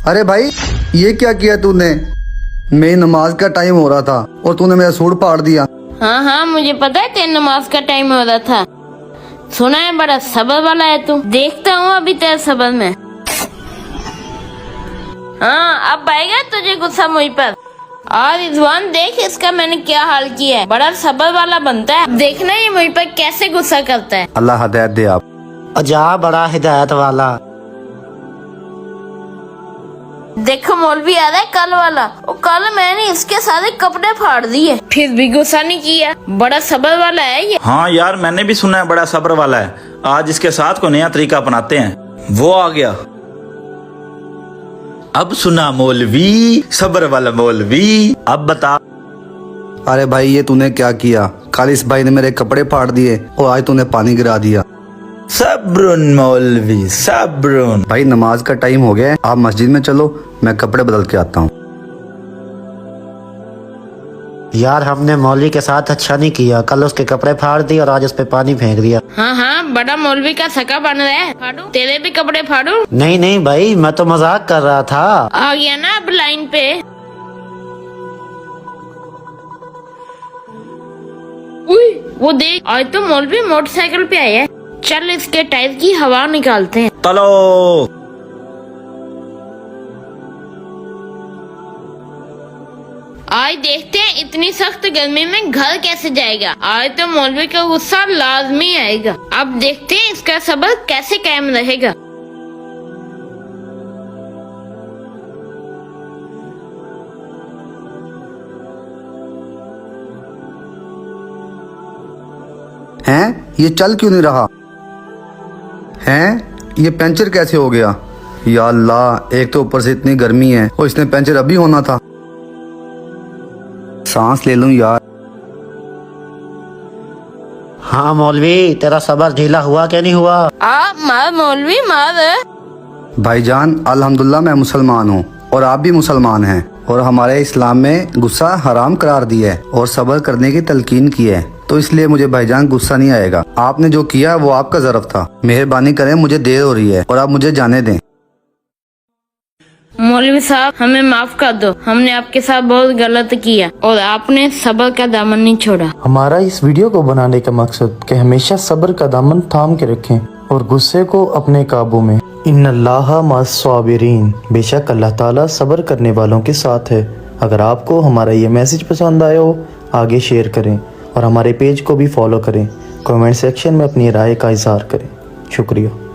अरे भाई ये क्या किया तूने? मेरी नमाज का टाइम हो रहा था और तूने मेरा सूट फाड़ दिया। हाँ हाँ मुझे पता है तेरी नमाज का टाइम हो रहा था। सुना है बड़ा सबर वाला है तू। देखता हूँ अभी तेरे सबर में। हाँ अब आएगा तुझे गुस्सा मुझ पर। और रिजवान देख इसका मैंने क्या हाल किया है। बड़ा सबर वाला बनता है। देखना ये मुझ पर कैसे गुस्सा करता है। अल्लाह हिदायत दे आप। अजा बड़ा हिदायत वाला। देखो मौलवी आ रहा है कल वाला। वो कल मैंने इसके सारे कपड़े फाड़ दिए फिर भी गुस्सा नहीं किया। बड़ा सबर वाला है ये। हाँ यार मैंने भी सुना है बड़ा सब्र वाला है। आज इसके साथ को नया तरीका अपनाते हैं। वो आ गया। अब सुना मौलवी, सब्र वाला मौलवी। अब बता। अरे भाई ये तूने क्या किया? कल इस भाई ने मेरे कपड़े फाड़ दिए और आज तूने पानी गिरा दिया। सब्रुन मौलवी सब्रुन। भाई नमाज का टाइम हो गया है, आप मस्जिद में चलो, मैं कपड़े बदल के आता हूँ। यार हमने मौलवी के साथ अच्छा नहीं किया। कल उसके कपड़े फाड़ दिए और आज उस पे पानी फेंक दिया। हाँ हाँ बड़ा मौलवी का सका बन रहा है। फाड़ू तेरे भी कपड़े फाड़ू। नहीं नहीं भाई मैं तो मजाक कर रहा था। आ गया ना अब लाइन पे। उई, वो देख आज तो मौलवी मोटरसाइकिल पे आया है। चल इसके टायर की हवा निकालते हैं। चलो। आज देखते हैं इतनी सख्त गर्मी में घर कैसे जाएगा। आज तो मौलवी का गुस्सा लाजमी आएगा। अब देखते हैं इसका सब्र कैसे कायम रहेगा। हैं? ये चल क्यों नहीं रहा? हैं? ये पंचर कैसे हो गया? या अल्लाह, एक तो ऊपर से इतनी गर्मी है और इसने पंचर अभी होना था। सांस ले लूं यार। हाँ मौलवी तेरा सबर ढीला हुआ क्या नहीं हुआ? मार मौलवी मार। भाईजान अल्हम्दुलिल्लाह मैं मुसलमान हूँ और आप भी मुसलमान हैं और हमारे इस्लाम में गुस्सा हराम करार दिया है और सब्र करने की तलकीन की है। तो इसलिए मुझे भाईजान गुस्सा नहीं आएगा। आपने जो किया वो आपका ज़र्फ था। मेहरबानी करें, मुझे देर हो रही है और आप मुझे जाने दें। मौलवी साहब हमें माफ कर दो। हमने आपके साथ बहुत गलत किया और आपने सब्र का दामन नहीं छोड़ा। हमारा इस वीडियो को बनाने का मकसद कि हमेशा सब्र का दामन थाम के रखें और गुस्से को अपने काबू में। इन्नल्लाह मस्साबिरीन, बेशक अल्लाह ताला सब्र करने वालों के साथ है। अगर आपको हमारा ये मैसेज पसंद आया हो आगे शेयर करें और हमारे पेज को भी फॉलो करें। कमेंट सेक्शन में अपनी राय का इजहार करें। शुक्रिया।